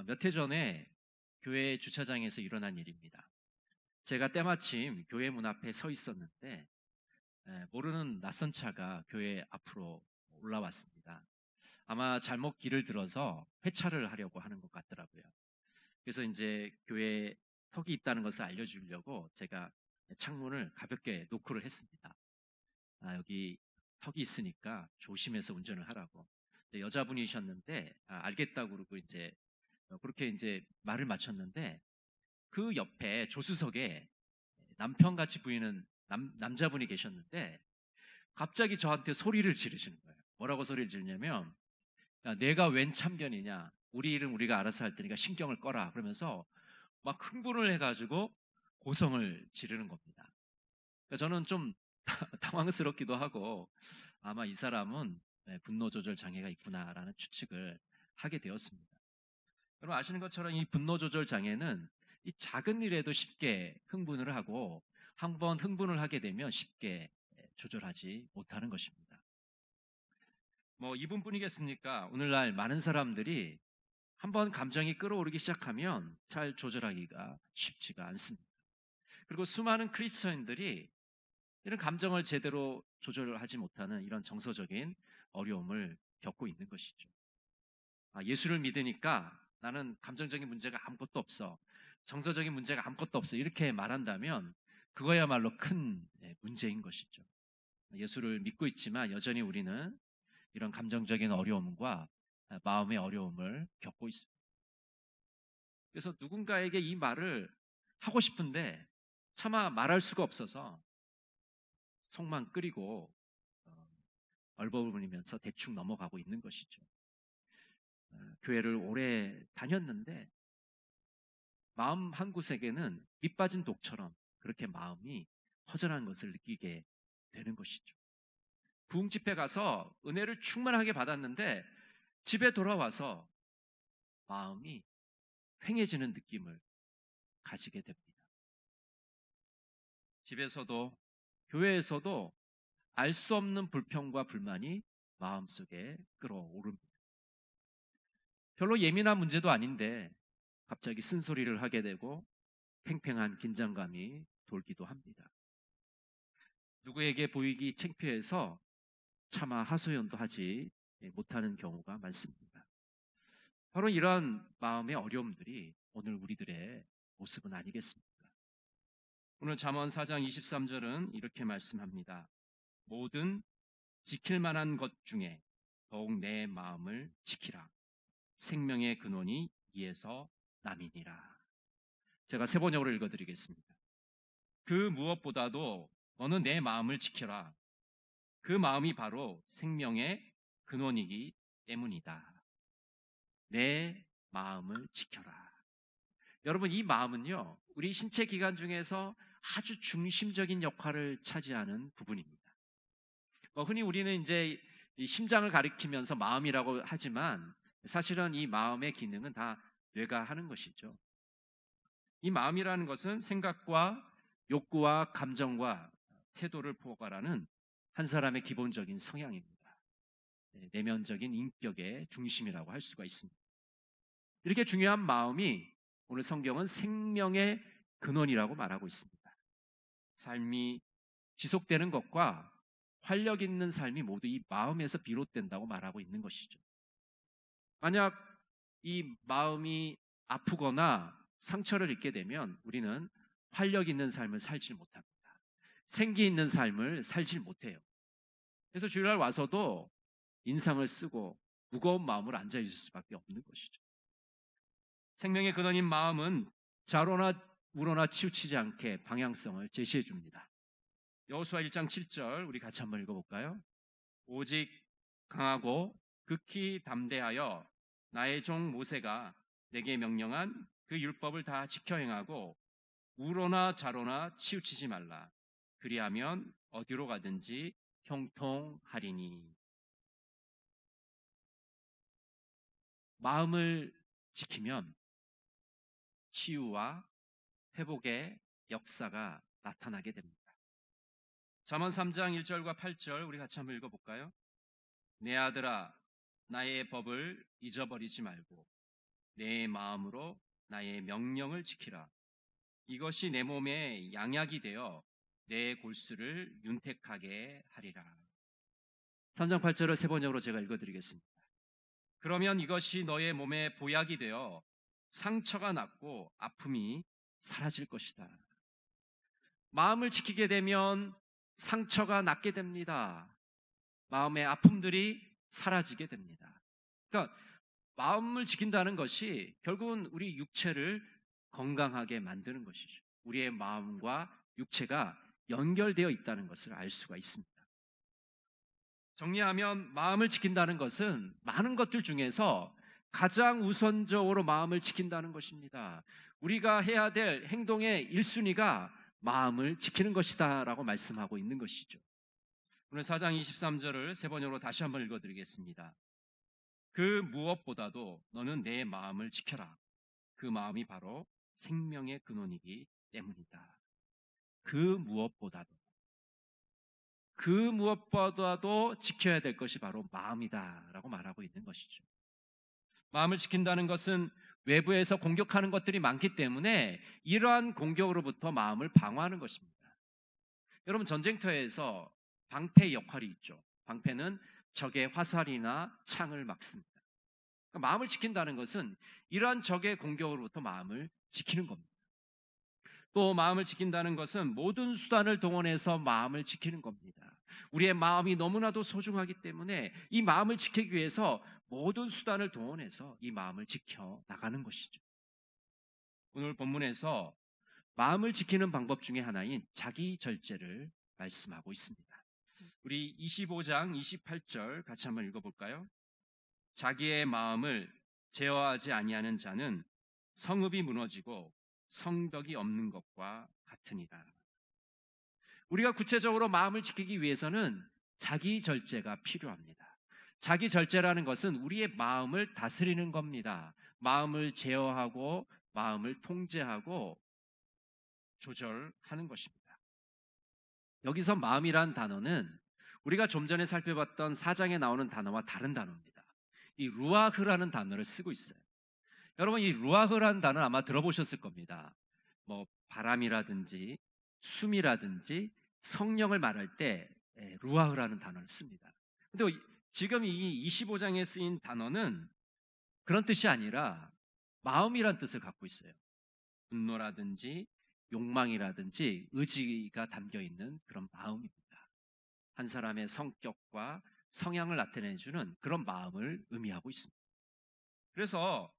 몇 해 전에 교회 주차장에서 일어난 일입니다. 제가 때마침 교회 문 앞에 서 있었는데 모르는 낯선 차가 교회 앞으로 올라왔습니다. 아마 잘못 길을 들어서 회차를 하려고 하는 것 같더라고요. 그래서 이제 교회에 턱이 있다는 것을 알려주려고 제가 창문을 가볍게 노크를 했습니다. 여기 턱이 있으니까 조심해서 운전을 하라고. 여자분이셨는데 알겠다고 그러고 이제 그렇게 이제 말을 마쳤는데 그 옆에 조수석에 남편같이 보이는 남자분이 계셨는데 갑자기 저한테 소리를 지르시는 거예요. 뭐라고 소리를 지르냐면, 야, 내가 웬 참견이냐, 우리 일은 우리가 알아서 할 테니까 신경을 꺼라 그러면서 막 흥분을 해가지고 고성을 지르는 겁니다. 그러니까 저는 좀 당황스럽기도 하고 아마 이 사람은 분노 조절 장애가 있구나라는 추측을 하게 되었습니다. 여러분 아시는 것처럼 이 분노 조절 장애는 이 작은 일에도 쉽게 흥분을 하고 한번 흥분을 하게 되면 쉽게 조절하지 못하는 것입니다. 뭐 이분뿐이겠습니까? 오늘날 많은 사람들이 한번 감정이 끌어오르기 시작하면 잘 조절하기가 쉽지가 않습니다. 그리고 수많은 크리스천들이 이런 감정을 제대로 조절하지 못하는 이런 정서적인 어려움을 겪고 있는 것이죠. 예수를 믿으니까 나는 감정적인 문제가 아무것도 없어. 정서적인 문제가 아무것도 없어. 이렇게 말한다면 그거야말로 큰 문제인 것이죠. 예수를 믿고 있지만 여전히 우리는 이런 감정적인 어려움과 마음의 어려움을 겪고 있습니다. 그래서 누군가에게 이 말을 하고 싶은데 차마 말할 수가 없어서 속만 끓이고 얼버무리면서 대충 넘어가고 있는 것이죠. 교회를 오래 다녔는데 마음 한 구석에는 밑 빠진 독처럼 그렇게 마음이 허전한 것을 느끼게 되는 것이죠. 부흥 집회 가서 은혜를 충만하게 받았는데 집에 돌아와서 마음이 휑해지는 느낌을 가지게 됩니다. 집에서도 교회에서도 알 수 없는 불평과 불만이 마음속에 끌어오릅니다. 별로 예민한 문제도 아닌데 갑자기 쓴소리를 하게 되고 팽팽한 긴장감이 돌기도 합니다. 누구에게 보이기 창피해서 차마 하소연도 하지 못하는 경우가 많습니다. 바로 이러한 마음의 어려움들이 오늘 우리들의 모습은 아니겠습니까? 오늘 잠언 4장 23절은 이렇게 말씀합니다. 모든 지킬 만한 것 중에 더욱 내 마음을 지키라. 생명의 근원이 이에서 남이니라. 제가 세 번역으로 읽어드리겠습니다. 그 무엇보다도 너는 내 마음을 지켜라. 그 마음이 바로 생명의 근원이기 때문이다. 내 마음을 지켜라. 여러분, 이 마음은요, 우리 신체 기관 중에서 아주 중심적인 역할을 차지하는 부분입니다. 흔히 우리는 이제 이 심장을 가리키면서 마음이라고 하지만 사실은 이 마음의 기능은 다 뇌가 하는 것이죠. 이 마음이라는 것은 생각과 욕구와 감정과 태도를 포괄하는 한 사람의 기본적인 성향입니다. 내면적인 인격의 중심이라고 할 수가 있습니다. 이렇게 중요한 마음이 오늘 성경은 생명의 근원이라고 말하고 있습니다. 삶이 지속되는 것과 활력 있는 삶이 모두 이 마음에서 비롯된다고 말하고 있는 것이죠. 만약 이 마음이 아프거나 상처를 입게 되면 우리는 활력 있는 삶을 살지 못합니다. 생기 있는 삶을 살지 못해요. 그래서 주일날 와서도 인상을 쓰고 무거운 마음으로 앉아있을 수밖에 없는 것이죠. 생명의 근원인 마음은 자로나 우로나 치우치지 않게 방향성을 제시해 줍니다. 여호수아 1장 7절 우리 같이 한번 읽어볼까요? 오직 강하고 극히 담대하여 나의 종 모세가 내게 명령한 그 율법을 다 지켜 행하고 우로나 자로나 치우치지 말라. 그리하면 어디로 가든지 형통하리니. 마음을 지키면 치유와 회복의 역사가 나타나게 됩니다. 잠언 3장 1절과 8절 우리 같이 한번 읽어볼까요? 내 아들아 나의 법을 잊어버리지 말고 내 마음으로 나의 명령을 지키라. 이것이 내 몸에 양약이 되어 내 골수를 윤택하게 하리라. 3장 8절을 세 번역으로 제가 읽어드리겠습니다. 그러면 이것이 너의 몸에 보약이 되어 상처가 낫고 아픔이 사라질 것이다. 마음을 지키게 되면 상처가 낫게 됩니다. 마음의 아픔들이 사라지게 됩니다. 그러니까 마음을 지킨다는 것이 결국은 우리 육체를 건강하게 만드는 것이죠. 우리의 마음과 육체가 연결되어 있다는 것을 알 수가 있습니다. 정리하면 마음을 지킨다는 것은 많은 것들 중에서 가장 우선적으로 마음을 지킨다는 것입니다. 우리가 해야 될 행동의 1순위가 마음을 지키는 것이다 라고 말씀하고 있는 것이죠. 오늘 4장 23절을 세 번역으로 다시 한번 읽어드리겠습니다. 그 무엇보다도 너는 내 마음을 지켜라. 그 마음이 바로 생명의 근원이기 때문이다. 그 무엇보다도 지켜야 될 것이 바로 마음이다 라고 말하고 있는 것이죠. 마음을 지킨다는 것은 외부에서 공격하는 것들이 많기 때문에 이러한 공격으로부터 마음을 방어하는 것입니다. 여러분, 전쟁터에서 방패 역할이 있죠. 방패는 적의 화살이나 창을 막습니다. 그러니까 마음을 지킨다는 것은 이러한 적의 공격으로부터 마음을 지키는 겁니다. 또 마음을 지킨다는 것은 모든 수단을 동원해서 마음을 지키는 겁니다. 우리의 마음이 너무나도 소중하기 때문에 이 마음을 지키기 위해서 모든 수단을 동원해서 이 마음을 지켜 나가는 것이죠. 오늘 본문에서 마음을 지키는 방법 중에 하나인 자기 절제를 말씀하고 있습니다. 우리 25장 28절 같이 한번 읽어볼까요? 자기의 마음을 제어하지 아니하는 자는 성읍이 무너지고 성벽이 없는 것과 같으니라. 우리가 구체적으로 마음을 지키기 위해서는 자기 절제가 필요합니다. 자기 절제라는 것은 우리의 마음을 다스리는 겁니다. 마음을 제어하고 마음을 통제하고 조절하는 것입니다. 여기서 마음이란 단어는 우리가 좀 전에 살펴봤던 4장에 나오는 단어와 다른 단어입니다. 이 루아흐라는 단어를 쓰고 있어요. 여러분, 이 루아흐라는 단어는 아마 들어보셨을 겁니다. 뭐 바람이라든지 숨이라든지 성령을 말할 때 루아흐라는 단어를 씁니다. 근데 지금 이 25장에 쓰인 단어는 그런 뜻이 아니라 마음이란 뜻을 갖고 있어요. 분노라든지 욕망이라든지 의지가 담겨 있는 그런 마음입니다. 한 사람의 성격과 성향을 나타내주는 그런 마음을 의미하고 있습니다. 그래서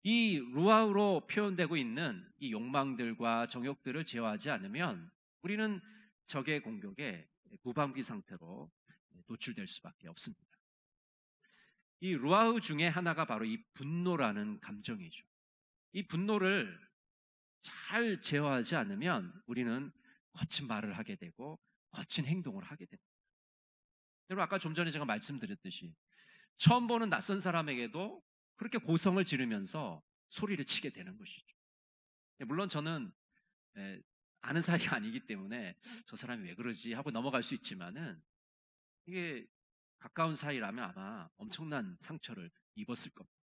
이 루아흐로 표현되고 있는 이 욕망들과 정욕들을 제어하지 않으면 우리는 적의 공격에 무방비 상태로 노출될 수밖에 없습니다. 이 루아흐 중에 하나가 바로 이 분노라는 감정이죠. 이 분노를 잘 제어하지 않으면 우리는 거친 말을 하게 되고 거친 행동을 하게 됩니다. 여러분, 아까 좀 전에 제가 말씀드렸듯이 처음 보는 낯선 사람에게도 그렇게 고성을 지르면서 소리를 치게 되는 것이죠. 물론 저는 아는 사이가 아니기 때문에 저 사람이 왜 그러지 하고 넘어갈 수 있지만은 이게 가까운 사이라면 아마 엄청난 상처를 입었을 겁니다.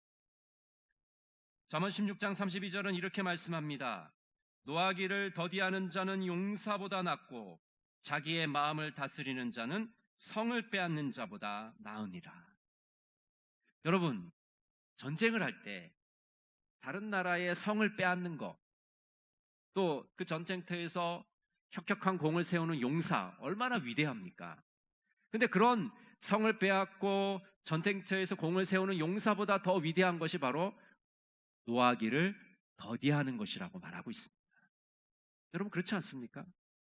잠언 16장 32절은 이렇게 말씀합니다. 노하기를 더디하는 자는 용사보다 낫고 자기의 마음을 다스리는 자는 성을 빼앗는 자보다 나으니라. 여러분, 전쟁을 할 때 다른 나라의 성을 빼앗는 것, 또 그 전쟁터에서 혁혁한 공을 세우는 용사 얼마나 위대합니까? 근데 그런 성을 빼앗고 전쟁터에서 공을 세우는 용사보다 더 위대한 것이 바로 노하기를 더디하는 것이라고 말하고 있습니다. 여러분, 그렇지 않습니까?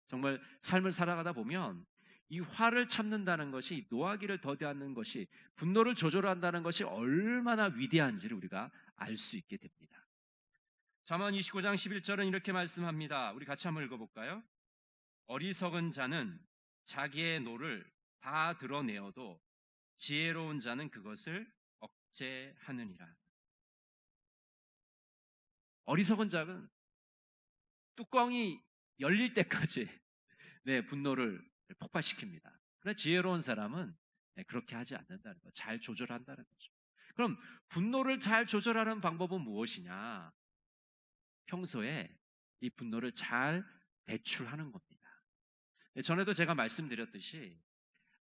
정말 삶을 살아가다 보면 이 화를 참는다는 것이, 노하기를 더디하는 것이, 분노를 조절한다는 것이 얼마나 위대한지를 우리가 알 수 있게 됩니다. 잠언 29장 11절은 이렇게 말씀합니다. 우리 같이 한번 읽어볼까요? 어리석은 자는 자기의 노를 다 드러내어도 지혜로운 자는 그것을 억제하느니라. 어리석은 자는 뚜껑이 열릴 때까지 분노를 폭발시킵니다. 그러나 지혜로운 사람은 그렇게 하지 않는다는 거, 잘 조절한다는 거죠. 그럼 분노를 잘 조절하는 방법은 무엇이냐? 평소에 이 분노를 잘 배출하는 겁니다. 전에도 제가 말씀드렸듯이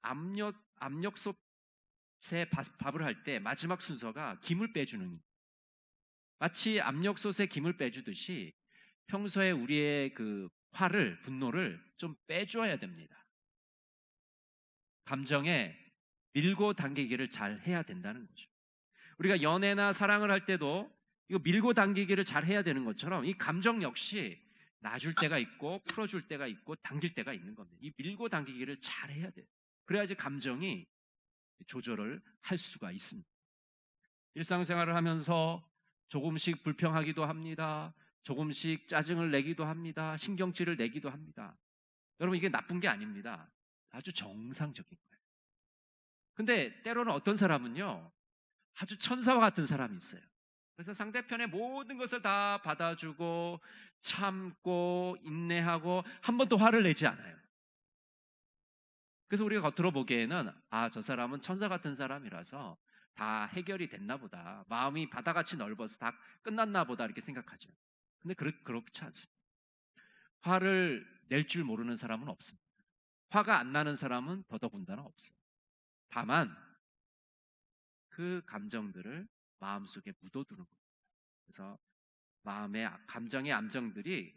압력솥에 밥을 할 때 마지막 순서가 김을 빼주는, 마치 압력솥에 김을 빼주듯이 평소에 우리의 그 화를, 분노를 좀 빼줘야 됩니다. 감정에 밀고 당기기를 잘 해야 된다는 거죠. 우리가 연애나 사랑을 할 때도 이거 밀고 당기기를 잘 해야 되는 것처럼 이 감정 역시 놔줄 때가 있고 풀어줄 때가 있고 당길 때가 있는 겁니다. 이 밀고 당기기를 잘 해야 돼요. 그래야지 감정이 조절을 할 수가 있습니다. 일상생활을 하면서 조금씩 불평하기도 합니다. 조금씩 짜증을 내기도 합니다. 신경질을 내기도 합니다. 여러분, 이게 나쁜 게 아닙니다. 아주 정상적인 거예요. 근데 때로는 어떤 사람은요, 아주 천사와 같은 사람이 있어요. 그래서 상대편의 모든 것을 다 받아주고 참고 인내하고 한 번도 화를 내지 않아요. 그래서 우리가 겉으로 보기에는 저 사람은 천사 같은 사람이라서 다 해결이 됐나 보다. 마음이 바다같이 넓어서 다 끝났나 보다 이렇게 생각하죠. 근데 그렇지 않습니다. 화를 낼 줄 모르는 사람은 없습니다. 화가 안 나는 사람은 더더군다나 없어요. 다만 그 감정들을 마음속에 묻어두는 겁니다. 그래서 마음의 감정의 앙금들이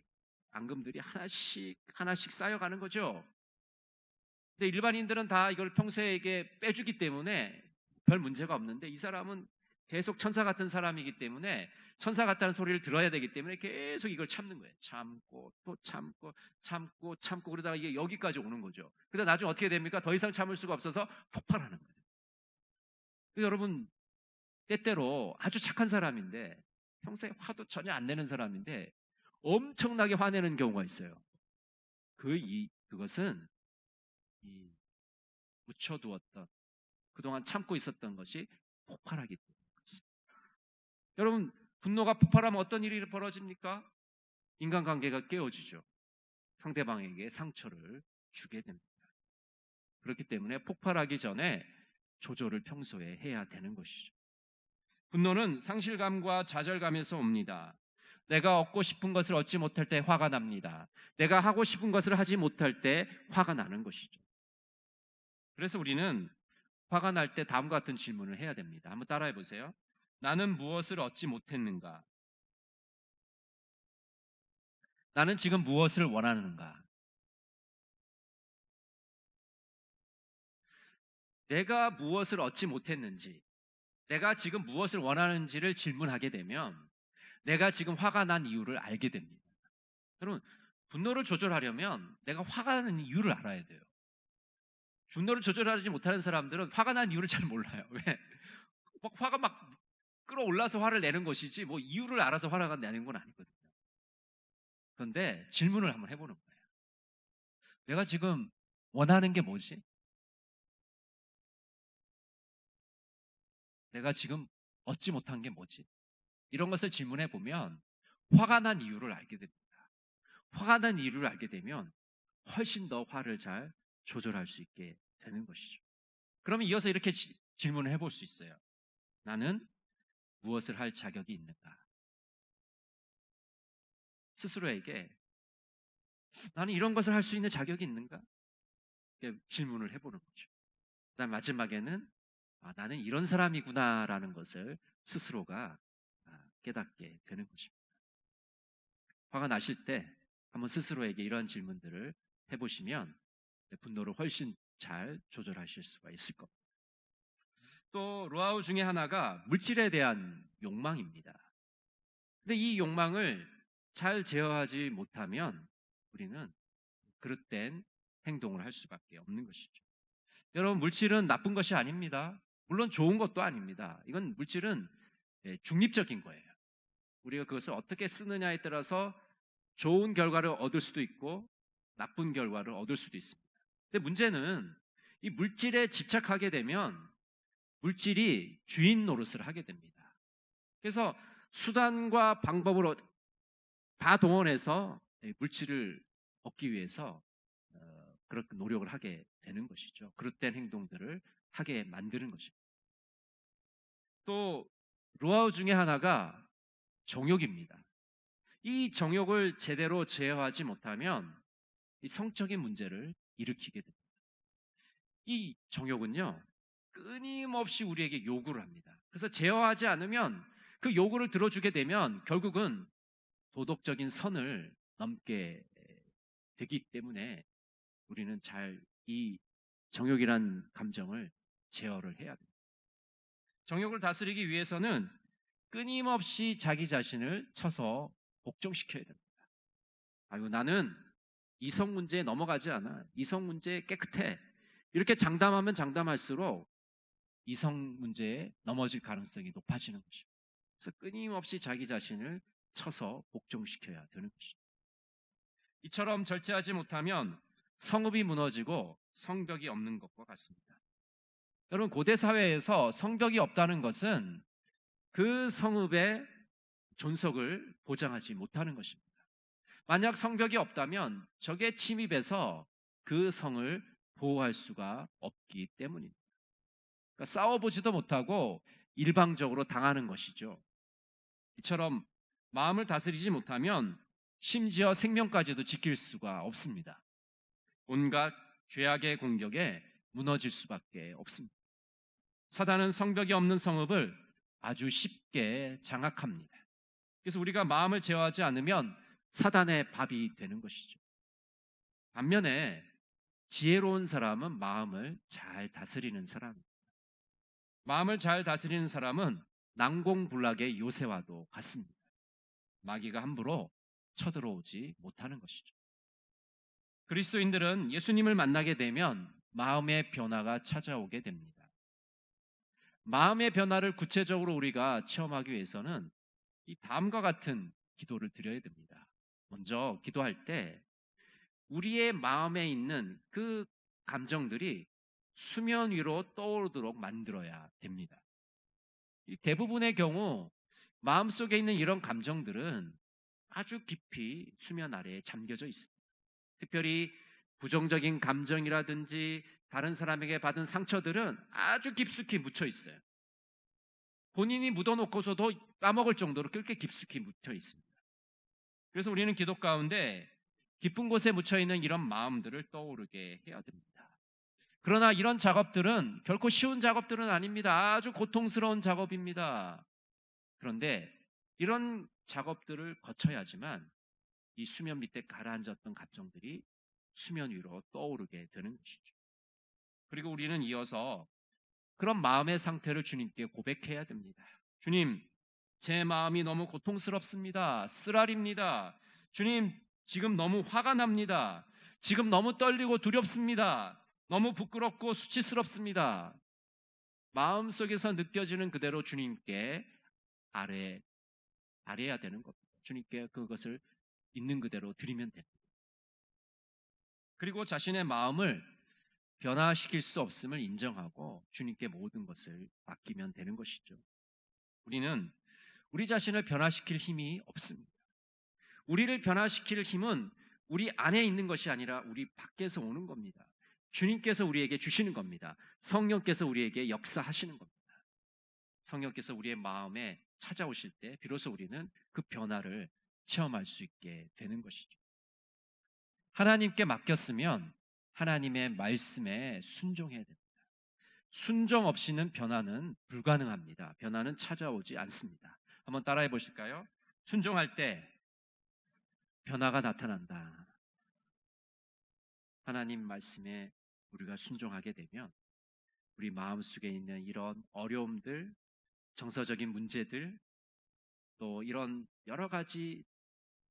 하나씩 쌓여가는 거죠. 근데 일반인들은 다 이걸 평소에 빼주기 때문에 별 문제가 없는데, 이 사람은 계속 천사 같은 사람이기 때문에 천사 같다는 소리를 들어야 되기 때문에 계속 이걸 참는 거예요. 참고 또 참고 그러다가 이게 여기까지 오는 거죠. 그러다 나중에 어떻게 됩니까? 더 이상 참을 수가 없어서 폭발하는 거예요. 여러분, 때때로 아주 착한 사람인데 평소에 화도 전혀 안 내는 사람인데 엄청나게 화내는 경우가 있어요. 그것은 이 묻혀두었던, 그동안 참고 있었던 것이 폭발하기 때문입니다. 여러분, 분노가 폭발하면 어떤 일이 벌어집니까? 인간관계가 깨어지죠. 상대방에게 상처를 주게 됩니다. 그렇기 때문에 폭발하기 전에 조절을 평소에 해야 되는 것이죠. 분노는 상실감과 좌절감에서 옵니다. 내가 얻고 싶은 것을 얻지 못할 때 화가 납니다. 내가 하고 싶은 것을 하지 못할 때 화가 나는 것이죠. 그래서 우리는 화가 날 때 다음과 같은 질문을 해야 됩니다. 한번 따라해 보세요. 나는 무엇을 얻지 못했는가? 나는 지금 무엇을 원하는가? 내가 무엇을 얻지 못했는지, 내가 지금 무엇을 원하는지를 질문하게 되면 내가 지금 화가 난 이유를 알게 됩니다. 여러분, 분노를 조절하려면 내가 화가 나는 이유를 알아야 돼요. 분노를 조절하지 못하는 사람들은 화가 난 이유를 잘 몰라요. 왜? 화가 막 끌어올라서 화를 내는 것이지 뭐 이유를 알아서 화가 내는 건 아니거든요. 그런데 질문을 한번 해보는 거예요. 내가 지금 원하는 게 뭐지? 내가 지금 얻지 못한 게 뭐지? 이런 것을 질문해 보면 화가 난 이유를 알게 됩니다. 화가 난 이유를 알게 되면 훨씬 더 화를 잘 조절할 수 있게 되는 것이죠. 그러면 이어서 이렇게 질문을 해볼 수 있어요. 나는 무엇을 할 자격이 있는가? 스스로에게 나는 이런 것을 할 수 있는 자격이 있는가? 질문을 해보는 거죠. 그다음 마지막에는 나는 이런 사람이구나라는 것을 스스로가 깨닫게 되는 것입니다. 화가 나실 때 한번 스스로에게 이런 질문들을 해보시면 분노를 훨씬 잘 조절하실 수가 있을 겁니다. 또 노하우 중에 하나가 물질에 대한 욕망입니다. 근데 이 욕망을 잘 제어하지 못하면 우리는 그릇된 행동을 할 수밖에 없는 것이죠. 여러분, 물질은 나쁜 것이 아닙니다. 물론 좋은 것도 아닙니다. 이건 물질은 중립적인 거예요. 우리가 그것을 어떻게 쓰느냐에 따라서 좋은 결과를 얻을 수도 있고 나쁜 결과를 얻을 수도 있습니다. 근데 문제는 이 물질에 집착하게 되면 물질이 주인 노릇을 하게 됩니다. 그래서 수단과 방법을 다 동원해서 물질을 얻기 위해서 그렇게 노력을 하게 되는 것이죠. 그릇된 행동들을 하게 만드는 것입니다. 또 노하우 중에 하나가 정욕입니다. 이 정욕을 제대로 제어하지 못하면 이 성적인 문제를 일으키게 됩니다. 이 정욕은요, 끊임없이 우리에게 요구를 합니다. 그래서 제어하지 않으면 그 요구를 들어주게 되면 결국은 도덕적인 선을 넘게 되기 때문에 우리는 잘 이 정욕이란 감정을 제어를 해야 됩니다. 정욕을 다스리기 위해서는 끊임없이 자기 자신을 쳐서 복종시켜야 됩니다. 아이고, 나는 이성 문제에 넘어가지 않아. 이성 문제에 깨끗해. 이렇게 장담하면 장담할수록 이성 문제에 넘어질 가능성이 높아지는 것입니다. 그래서 끊임없이 자기 자신을 쳐서 복종시켜야 되는 것입니다. 이처럼 절제하지 못하면 성읍이 무너지고 성벽이 없는 것과 같습니다. 여러분, 고대 사회에서 성벽이 없다는 것은 그 성읍의 존속을 보장하지 못하는 것입니다. 만약 성벽이 없다면 적의 침입에서 그 성을 보호할 수가 없기 때문입니다. 그러니까 싸워보지도 못하고 일방적으로 당하는 것이죠. 이처럼 마음을 다스리지 못하면 심지어 생명까지도 지킬 수가 없습니다. 온갖 죄악의 공격에 무너질 수밖에 없습니다. 사단은 성벽이 없는 성읍을 아주 쉽게 장악합니다. 그래서 우리가 마음을 제어하지 않으면 사단의 밥이 되는 것이죠. 반면에 지혜로운 사람은 마음을 잘 다스리는 사람입니다. 마음을 잘 다스리는 사람은 난공불락의 요새와도 같습니다. 마귀가 함부로 쳐들어오지 못하는 것이죠. 그리스도인들은 예수님을 만나게 되면 마음의 변화가 찾아오게 됩니다. 마음의 변화를 구체적으로 우리가 체험하기 위해서는 이 다음과 같은 기도를 드려야 됩니다. 먼저 기도할 때 우리의 마음에 있는 그 감정들이 수면 위로 떠오르도록 만들어야 됩니다. 대부분의 경우 마음속에 있는 이런 감정들은 아주 깊이 수면 아래에 잠겨져 있습니다. 특별히 부정적인 감정이라든지 다른 사람에게 받은 상처들은 아주 깊숙이 묻혀 있어요. 본인이 묻어놓고서도 까먹을 정도로 그렇게 깊숙이 묻혀 있습니다. 그래서 우리는 기도 가운데 깊은 곳에 묻혀있는 이런 마음들을 떠오르게 해야 됩니다. 그러나 이런 작업들은 결코 쉬운 작업들은 아닙니다. 아주 고통스러운 작업입니다. 그런데 이런 작업들을 거쳐야지만 이 수면 밑에 가라앉았던 감정들이 수면 위로 떠오르게 되는 것이죠. 그리고 우리는 이어서 그런 마음의 상태를 주님께 고백해야 됩니다. 주님, 제 마음이 너무 고통스럽습니다. 쓰라립니다. 주님, 지금 너무 화가 납니다. 지금 너무 떨리고 두렵습니다. 너무 부끄럽고 수치스럽습니다. 마음속에서 느껴지는 그대로 주님께 아뢰야 되는 겁니다. 주님께 그것을 있는 그대로 드리면 됩니다. 그리고 자신의 마음을 변화시킬 수 없음을 인정하고 주님께 모든 것을 맡기면 되는 것이죠. 우리는 우리 자신을 변화시킬 힘이 없습니다. 우리를 변화시킬 힘은 우리 안에 있는 것이 아니라 우리 밖에서 오는 겁니다. 주님께서 우리에게 주시는 겁니다. 성령께서 우리에게 역사하시는 겁니다. 성령께서 우리의 마음에 찾아오실 때 비로소 우리는 그 변화를 체험할 수 있게 되는 것이죠. 하나님께 맡겼으면 하나님의 말씀에 순종해야 됩니다. 순종 없이는 변화는 불가능합니다. 변화는 찾아오지 않습니다. 한번 따라해 보실까요? 순종할 때 변화가 나타난다. 하나님 말씀에 우리가 순종하게 되면 우리 마음속에 있는 이런 어려움들, 정서적인 문제들, 또 이런 여러 가지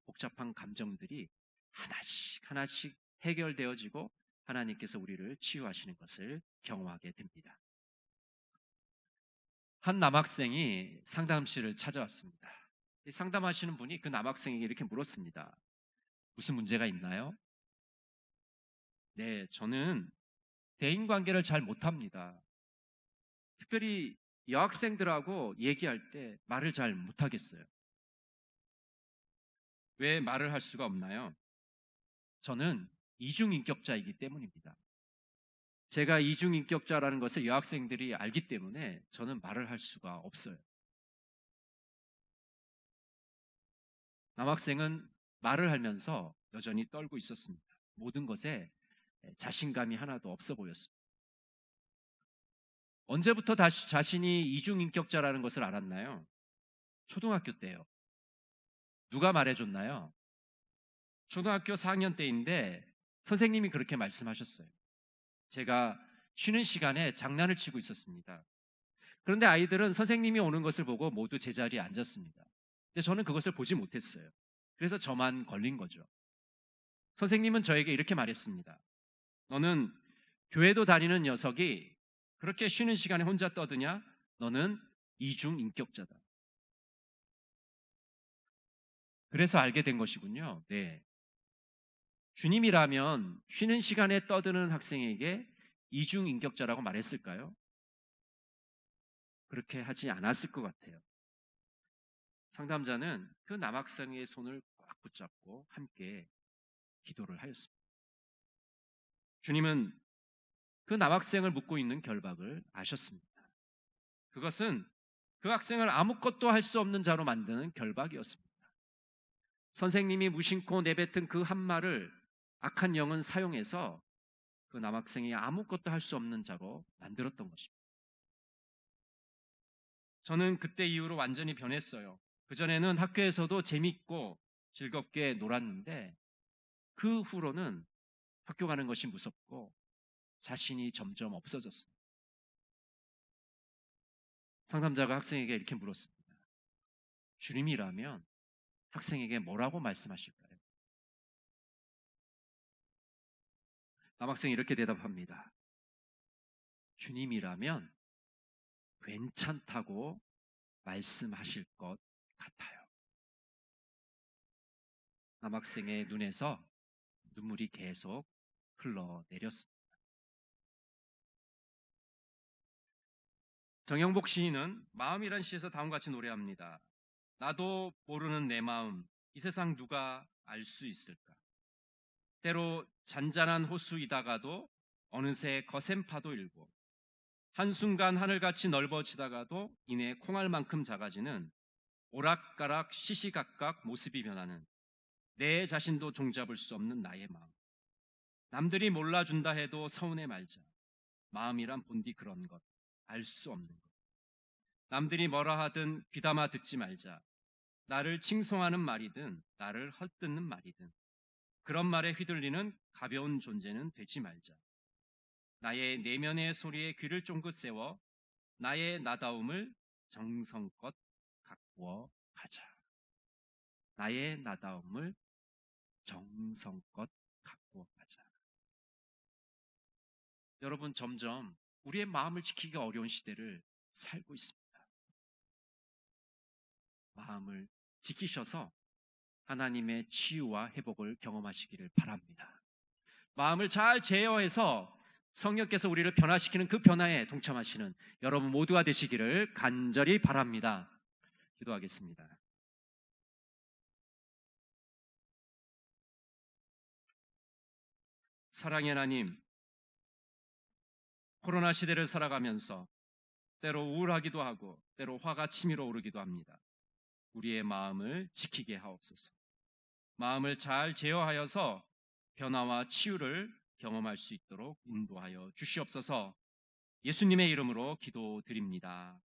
복잡한 감정들이 하나씩 하나씩 해결되어지고 하나님께서 우리를 치유하시는 것을 경험하게 됩니다. 한 남학생이 상담실을 찾아왔습니다. 상담하시는 분이 그 남학생에게 이렇게 물었습니다. 무슨 문제가 있나요? 네, 저는 대인관계를 잘 못합니다. 특별히 여학생들하고 얘기할 때 말을 잘 못하겠어요. 왜 말을 할 수가 없나요? 저는 이중인격자이기 때문입니다. 제가 이중인격자라는 것을 여학생들이 알기 때문에 저는 말을 할 수가 없어요. 남학생은 말을 하면서 여전히 떨고 있었습니다. 모든 것에 자신감이 하나도 없어 보였습니다. 언제부터 다시 자신이 이중인격자라는 것을 알았나요? 초등학교 때요. 누가 말해줬나요? 초등학교 4학년 때인데 선생님이 그렇게 말씀하셨어요. 제가 쉬는 시간에 장난을 치고 있었습니다. 그런데 아이들은 선생님이 오는 것을 보고 모두 제자리에 앉았습니다. 근데 저는 그것을 보지 못했어요. 그래서 저만 걸린 거죠. 선생님은 저에게 이렇게 말했습니다. 너는 교회도 다니는 녀석이 그렇게 쉬는 시간에 혼자 떠드냐? 너는 이중인격자다. 그래서 알게 된 것이군요. 네. 주님이라면 쉬는 시간에 떠드는 학생에게 이중인격자라고 말했을까요? 그렇게 하지 않았을 것 같아요. 상담자는 그 남학생의 손을 꽉 붙잡고 함께 기도를 하였습니다. 주님은 그 남학생을 묻고 있는 결박을 아셨습니다. 그것은 그 학생을 아무것도 할 수 없는 자로 만드는 결박이었습니다. 선생님이 무심코 내뱉은 그 한 말을 악한 영은 사용해서 그 남학생이 아무것도 할 수 없는 자로 만들었던 것입니다. 저는 그때 이후로 완전히 변했어요. 그전에는 학교에서도 재밌고 즐겁게 놀았는데 그 후로는 학교 가는 것이 무섭고 자신이 점점 없어졌습니다. 상담자가 학생에게 이렇게 물었습니다. 주님이라면 학생에게 뭐라고 말씀하실까요? 남학생이 이렇게 대답합니다. 주님이라면 괜찮다고 말씀하실 것 같아요. 남학생의 눈에서 눈물이 계속 흘러내렸습니다. 정영복 시인은 마음이란 시에서 다음과 같이 노래합니다. 나도 모르는 내 마음, 이 세상 누가 알 수 있을까? 때로 잔잔한 호수이다가도 어느새 거센 파도 일고 한순간 하늘같이 넓어지다가도 이내 콩알만큼 작아지는 오락가락 시시각각 모습이 변하는 내 자신도 종잡을 수 없는 나의 마음. 남들이 몰라준다 해도 서운해 말자. 마음이란 본디 그런 것, 알 수 없는 것. 남들이 뭐라 하든 귀담아 듣지 말자. 나를 칭송하는 말이든 나를 헛듣는 말이든 그런 말에 휘둘리는 가벼운 존재는 되지 말자. 나의 내면의 소리에 귀를 쫑긋 세워 나의 나다움을 정성껏 가꾸어 가자. 나의 나다움을 정성껏 가꾸어 가자. 여러분, 점점 우리의 마음을 지키기가 어려운 시대를 살고 있습니다. 마음을 지키셔서 하나님의 치유와 회복을 경험하시기를 바랍니다. 마음을 잘 제어해서 성령께서 우리를 변화시키는 그 변화에 동참하시는 여러분 모두가 되시기를 간절히 바랍니다. 기도하겠습니다. 사랑의 하나님, 코로나 시대를 살아가면서 때로 우울하기도 하고 때로 화가 치밀어 오르기도 합니다. 우리의 마음을 지키게 하옵소서. 마음을 잘 제어하여서 변화와 치유를 경험할 수 있도록 인도하여 주시옵소서. 예수님의 이름으로 기도드립니다.